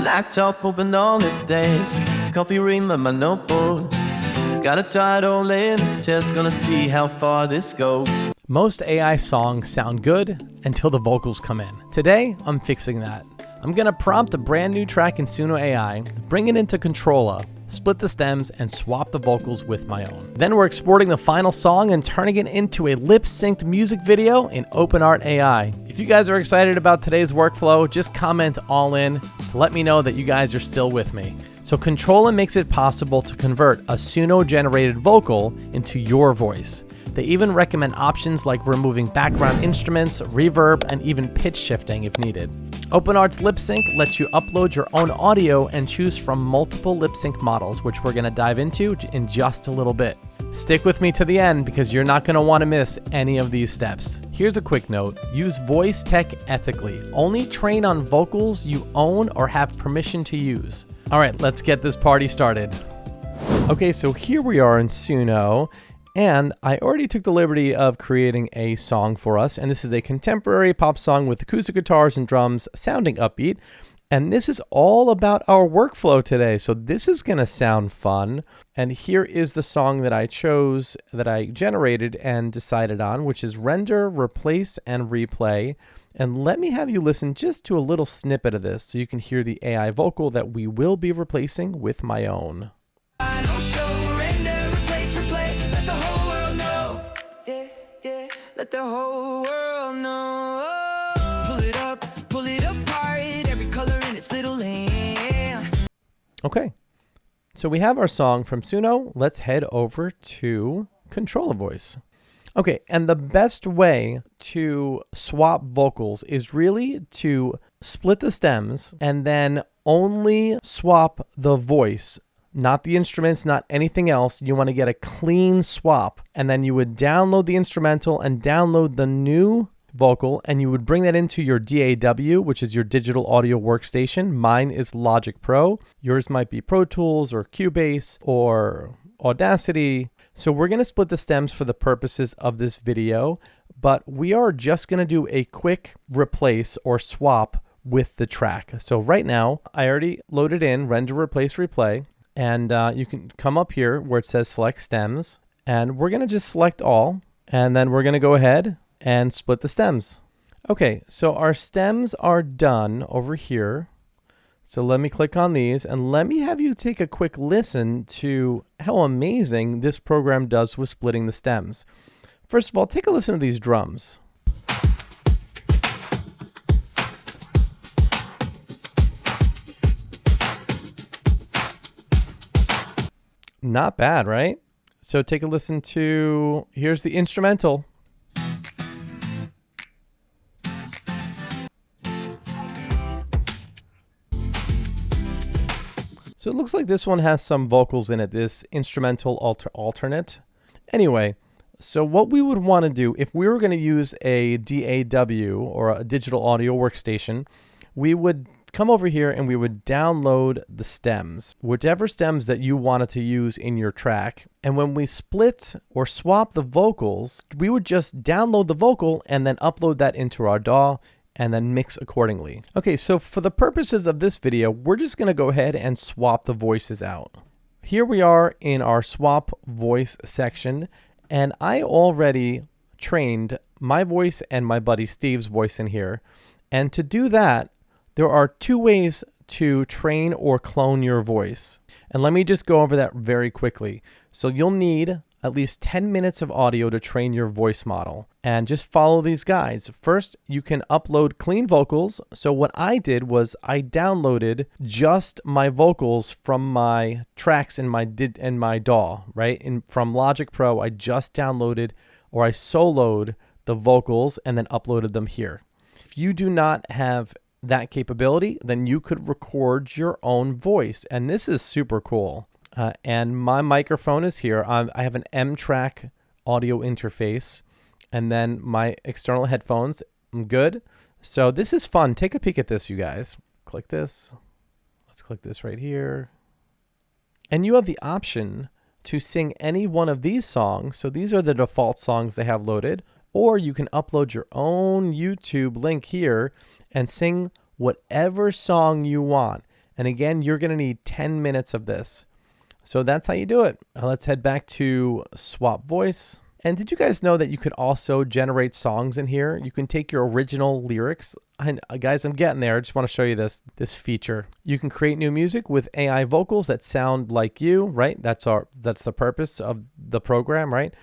Laptop open all the days, coffee ring with my notebook. Gotta tie it all in, just gonna see how far this goes. Most AI songs sound good until the vocals come in. Today, I'm fixing that. I'm gonna prompt a brand new track in Suno AI, bring it into Controlla, split the stems, and swap the vocals with my own. Then we're exporting the final song and turning it into a lip-synced music video in OpenArt AI. If you guys are excited about today's workflow, just comment all in to let me know that you guys are still with me. So Controlla makes it possible to convert a Suno-generated vocal into your voice. They even recommend options like removing background instruments, reverb, and even pitch shifting if needed. OpenArt's Lip Sync lets you upload your own audio and choose from multiple lip sync models, which we're going to dive into in just a little bit. Stick with me to the end because you're not going to want to miss any of these steps. Here's a quick note. Use voice tech ethically. Only train on vocals you own or have permission to use. All right, let's get this party started. Okay, so here we are in Suno. And I already took the liberty of creating a song for us. And this is a contemporary pop song with acoustic guitars and drums sounding upbeat. And this is all about our workflow today. So this is going to sound fun. And here is the song that I chose, that I generated and decided on, which is Render, Replace, and Replay. And let me have you listen just to a little snippet of this so you can hear the AI vocal that we will be replacing with my own. Let the whole world know. Pull it apart, every color in its little lane. Okay, so we have our song from Suno. Let's head over to Controlla Voice. Okay, and the best way to swap vocals is really to split the stems and then only swap the voice, not the instruments, not anything else. You want to get a clean swap. And then you would download the instrumental and download the new vocal, and you would bring that into your DAW, which is your digital audio workstation. Mine is Logic Pro. Yours might be Pro Tools or Cubase or Audacity. So we're going to split the stems for the purposes of this video, but we are just going to do a quick replace or swap with the track. So right now, I already loaded in Render, Replace, Replay. And you can come up here where it says select stems, and we're going to just select all, and then we're going to go ahead and split the stems. Okay, so our stems are done over here. So let me click on these, and let me have you take a quick listen to how amazing this program does with splitting the stems. First of all, take a listen to these drums. Not bad, right? So take a listen to, here's the instrumental. So it looks like this one has some vocals in it, this instrumental alternate. Anyway, so what we would want to do if we were going to use a DAW or a digital audio workstation, we would come over here and we would download the stems, whichever stems that you wanted to use in your track. And when we split or swap the vocals, we would just download the vocal and then upload that into our DAW and then mix accordingly. Okay, so for the purposes of this video, we're just going to go ahead and swap the voices out. Here we are in our swap voice section, and I already trained my voice and my buddy Steve's voice in here. And to do that, there are two ways to train or clone your voice. And let me just go over that very quickly. So you'll need at least 10 minutes of audio to train your voice model. And just follow these guides. First, you can upload clean vocals. So what I did was I downloaded just my vocals from my tracks in my DAW, right? From Logic Pro, I just downloaded or I soloed the vocals and then uploaded them here. If you do not have that capability, then you could record your own voice. And this is super cool. And my microphone is here. I have an M-Track audio interface, and then my external headphones. I'm good. So this is fun. Take a peek at this, you guys. Click this. Let's click this right here. And you have the option to sing any one of these songs. So these are the default songs they have loaded. Or you can upload your own YouTube link here and sing whatever song you want. And again, you're going to need 10 minutes of this. So that's how you do it. Now let's head back to Swap Voice. And did you guys know that you could also generate songs in here? You can take your original lyrics. And guys, I'm getting there. I just want to show you this feature. You can create new music with AI vocals that sound like you, right? That's the purpose of the program, right?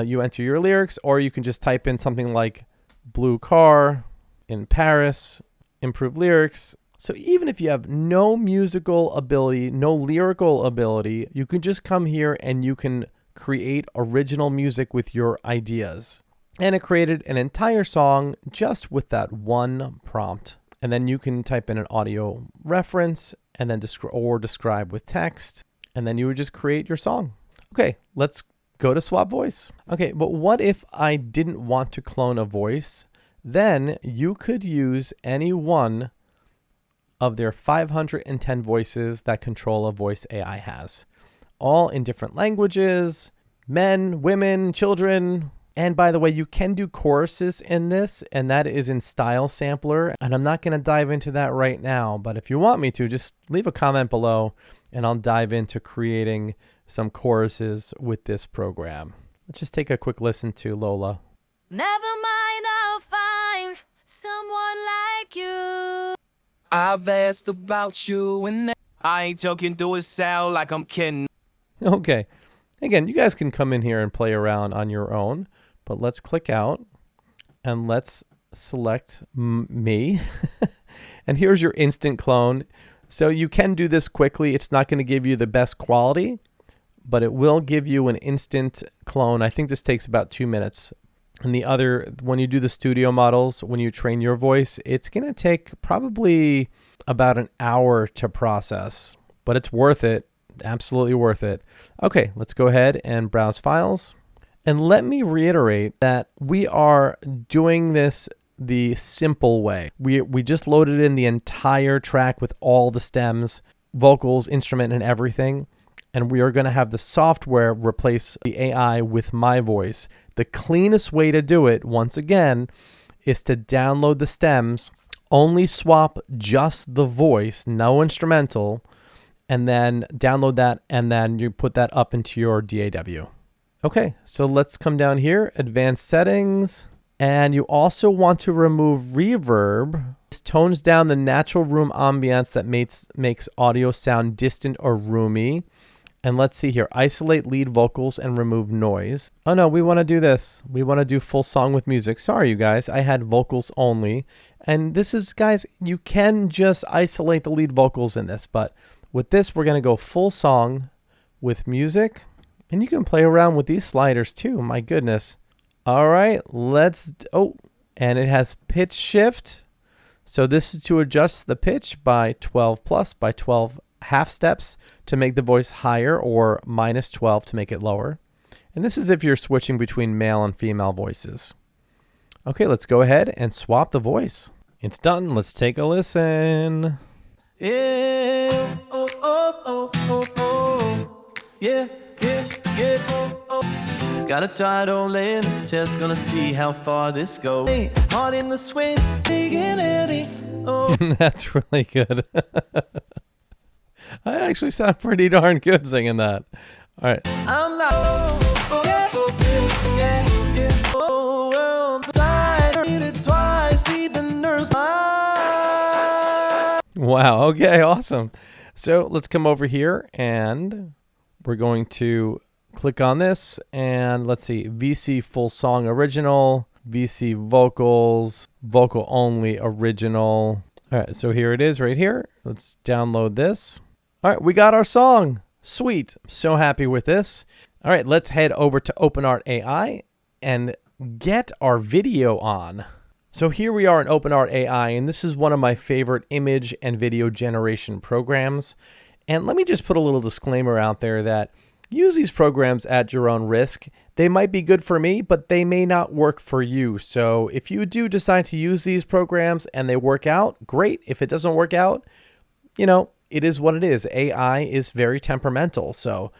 You enter your lyrics, or you can just type in something like blue car in Paris, improve lyrics. So even if you have no musical ability, no lyrical ability, you can just come here and you can create original music with your ideas. And it created an entire song just with that one prompt. And then you can type in an audio reference and then describe with text. And then you would just create your song. Okay, let's go to Swap Voice. Okay, but what if I didn't want to clone a voice? Then you could use any one of their 510 voices that Controlla Voice AI has. All in different languages, men, women, children. And by the way, you can do choruses in this, and that is in Style Sampler. And I'm not going to dive into that right now, but if you want me to, just leave a comment below and I'll dive into creating some choruses with this program. Let's just take a quick listen to Lola. Never mind, I'll find someone like you. I've asked about you and I ain't joking, do it sound like I'm kidding. Okay. Again, you guys can come in here and play around on your own, but let's click out and let's select me. And here's your instant clone. So you can do this quickly. It's not going to give you the best quality, but it will give you an instant clone. I think this takes about 2 minutes. And the other, when you do the studio models, when you train your voice, it's going to take probably about an hour to process, but it's worth it. Absolutely worth it. Okay, let's go ahead and browse files. And let me reiterate that we are doing this the simple way. We just loaded in the entire track with all the stems, vocals, instrument, and everything. And we are going to have the software replace the AI with my voice. The cleanest way to do it, once again, is to download the stems, only swap just the voice, no instrumental, and then download that, and then you put that up into your DAW. Okay, so let's come down here, advanced settings, and you also want to remove reverb. This tones down the natural room ambience that makes audio sound distant or roomy. And let's see here, isolate lead vocals and remove noise. Oh no, we want to do this. We want to do full song with music. Sorry, you guys, I had vocals only. And this is, guys, you can just isolate the lead vocals in this, but with this, we're going to go full song with music. And you can play around with these sliders too, my goodness. All right, and it has pitch shift. So this is to adjust the pitch by 12 plus, by 12 half steps to make the voice higher, or minus 12 to make it lower. And this is if you're switching between male and female voices. Okay, let's go ahead and swap the voice. It's done. Let's take a listen. Yeah, oh, oh, oh, oh, oh. Yeah, yeah, yeah, oh, oh. Got a tight old land test, gonna see how far this goes. Hey, heart in the swing, big and heavy. Oh. That's really good. I actually sound pretty darn good singing that. All right. I'm like, oh, oh, yeah, oh, yeah, yeah, oh, well, tired, read it twice, leave the nerves. Wow. Okay. Awesome. So let's come over here and we're going to click on this and let's see, VC full song original, VC vocals, vocal only original. All right. So here it is right here. Let's download this. All right, we got our song. Sweet. So happy with this. All right, let's head over to OpenArt AI and get our video on. So here we are in OpenArt AI, and this is one of my favorite image and video generation programs. And let me just put a little disclaimer out there that use these programs at your own risk. They might be good for me, but they may not work for you. So if you do decide to use these programs and they work out, great. If it doesn't work out, you know, it is what it is. AI is very temperamental. So,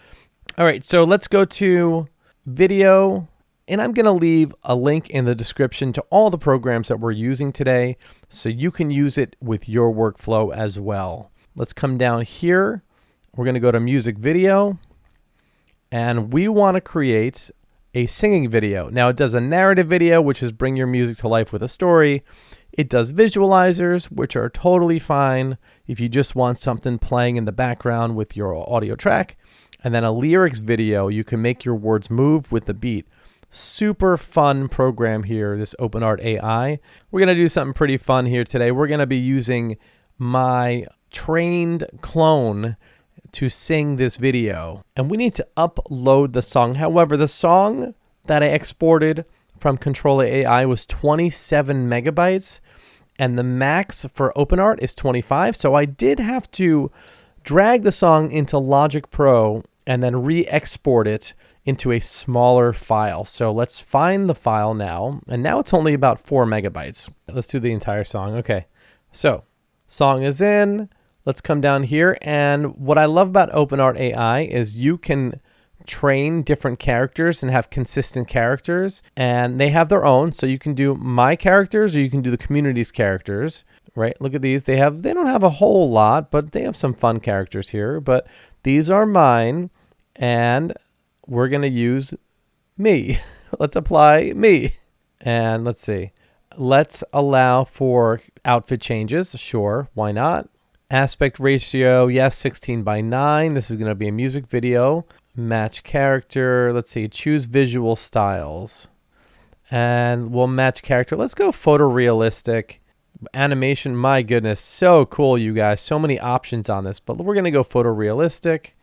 all right, so let's go to video, and I'm going to leave a link in the description to all the programs that we're using today so you can use it with your workflow as well. Let's come down here. We're going to go to music video, and we want to create a singing video. Now it does a narrative video, which is bring your music to life with a story. It does visualizers, which are totally fine if you just want something playing in the background with your audio track. And then a lyrics video, you can make your words move with the beat. Super fun program here, this OpenArt AI. We're going to do something pretty fun here today. We're going to be using my trained clone to sing this video. And we need to upload the song. However, the song that I exported from Controlla AI was 27 megabytes, and the max for OpenArt is 25. So I did have to drag the song into Logic Pro and then re-export it into a smaller file. So let's find the file now. And now it's only about 4 megabytes. Let's do the entire song. Okay, so song is in. Let's come down here. And what I love about OpenArt AI is you can train different characters and have consistent characters, and they have their own. So you can do my characters or you can do the community's characters, right? Look at these. They don't have a whole lot, but they have some fun characters here. But these are mine, and we're going to use me. Let's apply me. And let's see. Let's allow for outfit changes. Sure, why not? Aspect ratio, yes, 16:9. This is going to be a music video. Match character. Let's see. Choose visual styles. And we'll match character. Let's go photorealistic. Animation, my goodness, so cool, you guys. So many options on this, but we're going to go photorealistic.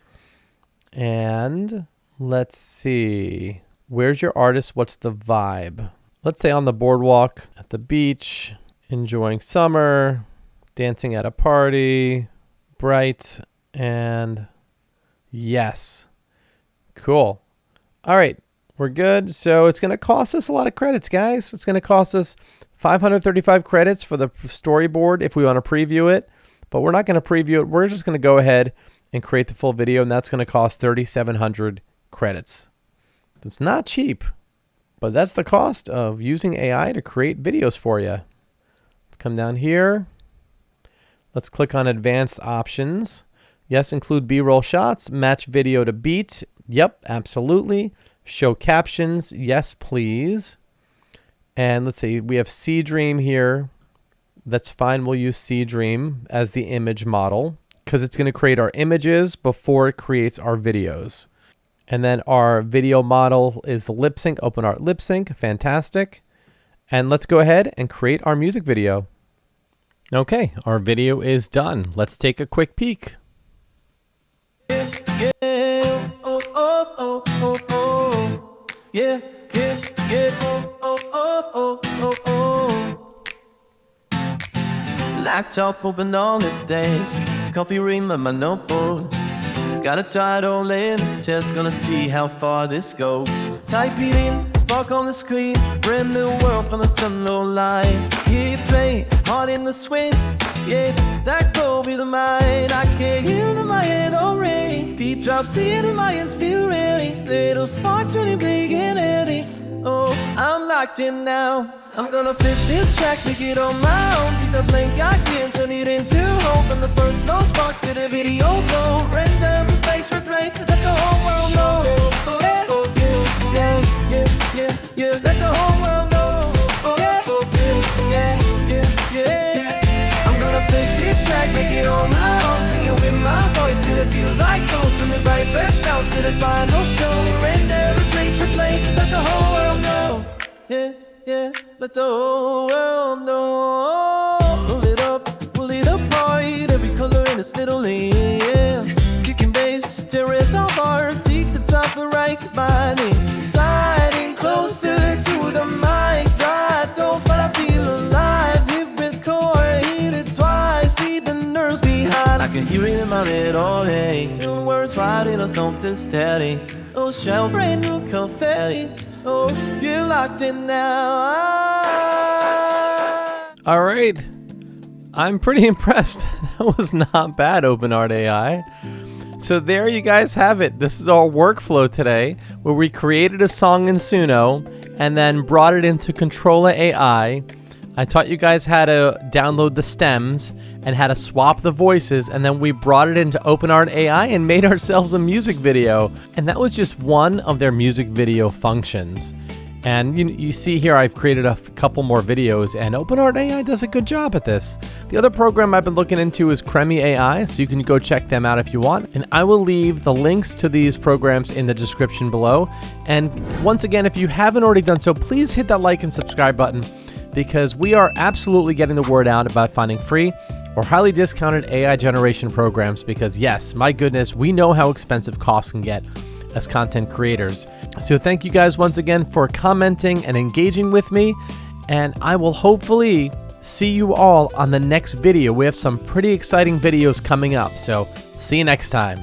And let's see. Where's your artist? What's the vibe? Let's say on the boardwalk, at the beach, enjoying summer, dancing at a party, bright, and yes. Cool. All right, we're good. So it's going to cost us a lot of credits, guys. It's going to cost us 535 credits for the storyboard if we want to preview it, but we're not going to preview it. We're just going to go ahead and create the full video, and that's going to cost 3,700 credits. It's not cheap, but that's the cost of using AI to create videos for you. Let's come down here. Let's click on advanced options. Yes, include B-roll shots, match video to beat. Yep, absolutely. Show captions. Yes, please. And let's see, we have C-Dream here. That's fine. We'll use C-Dream as the image model because it's going to create our images before it creates our videos. And then our video model is the lip sync, OpenArt lip sync. Fantastic. And let's go ahead and create our music video. Okay, our video is done. Let's take a quick peek. Yeah, oh, oh, oh, oh, oh. Yeah, yeah, yeah, oh, oh, oh, oh, oh, oh. Laptop open all the days, coffee ring with my notebook. Got a title in the test, gonna see how far this goes. Type it in, spark on the screen, brand new world from the sun low line. Here you play, heart in the swing, yeah, that goal is mine. I can't hear it in my head already. Beat drop, see it in my hands, feel ready. Little spark turning big and ready. Oh, I'm locked in now. I'm gonna flip this track, make it on my own. Take the blank I can, turn it into home. From the first no spark to the video go. Render, replace, replay, let the whole world know. Oh, yeah, oh, yeah, yeah, yeah, yeah. Let the whole world know. Oh, yeah, yeah, yeah, yeah. I'm gonna flip this track, make it on my own. Sing it with my voice till it feels like gold. From the bright first bounce to the final show. Render, replace, replay, let the whole world know. Yeah. Yeah, let the whole world know. Pull it apart, every color in its little lane. Yeah. Kicking bass, tear it apart, secrets of the right body. Sliding closer to the mic, dry, don't but I feel alive. Hit with chord, hit it twice, leave the nerves behind. I can hear it in my head all day. New words riding on something steady. Oh, shell, brand new confetti. Oh, you're locked in now. All right. I'm pretty impressed. That was not bad, OpenArt AI. So there you guys have it. This is our workflow today, where we created a song in Suno and then brought it into Controlla AI. I taught you guys how to download the stems, and had to swap the voices, and then we brought it into OpenArt AI and made ourselves a music video. And that was just one of their music video functions. And you see here I've created a couple more videos, and OpenArt AI does a good job at this. The other program I've been looking into is Cremi AI, so you can go check them out if you want. And I will leave the links to these programs in the description below. And once again, if you haven't already done so, please hit that like and subscribe button, because we are absolutely getting the word out about finding free or highly discounted AI generation programs, because yes, my goodness, we know how expensive costs can get as content creators. So thank you guys once again for commenting and engaging with me, and I will hopefully see you all on the next video. We have some pretty exciting videos coming up, so see you next time.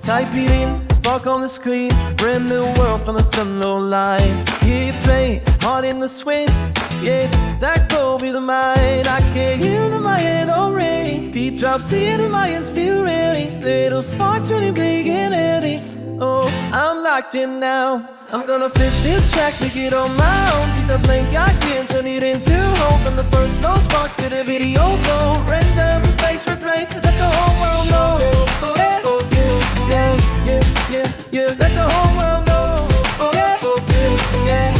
Type it in, spark on the screen, brand new world from the Suno line. Hear you play, heart in the swing, yeah, that globe is mine. I can hear it in my head already, beat drops, see it in my hands, feel ready. Little spark turning big and eddy. Oh, I'm locked in now. I'm gonna flip this track, make it on my own. Take the blank I can, turn it into home. From the first no spark to the video go. Render, replace, replay, let the whole world know. Yeah, let the whole world know. Yeah.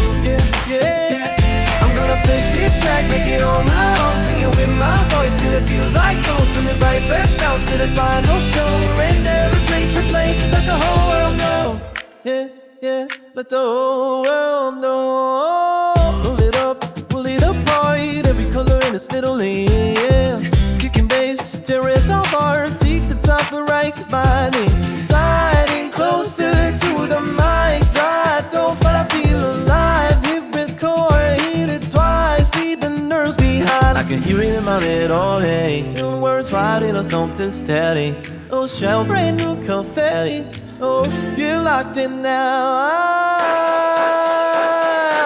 I'm gonna flip this track, make it on my own. Sing it with my voice till it feels like gold. From the right verse bounce to the final show. Render, replace, replay, let the whole world know. Yeah, let the whole world know. Pull it apart, every color in its little lane. Yeah, kicking bass, tear it apart, secrets of the right body. Sliding closer to the mic, dry don't but I feel alive. Hit with chord, hit it twice, leave the nerves behind. I can hear it in my head all day. New words riding on something steady. Oh, shell, brand new confetti. Oh, you're locked in now.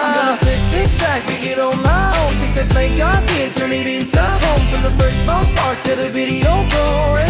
I'm gonna flip this track, make it on my own. Take the blank I did, turn it into home. From the first small spark to the video go.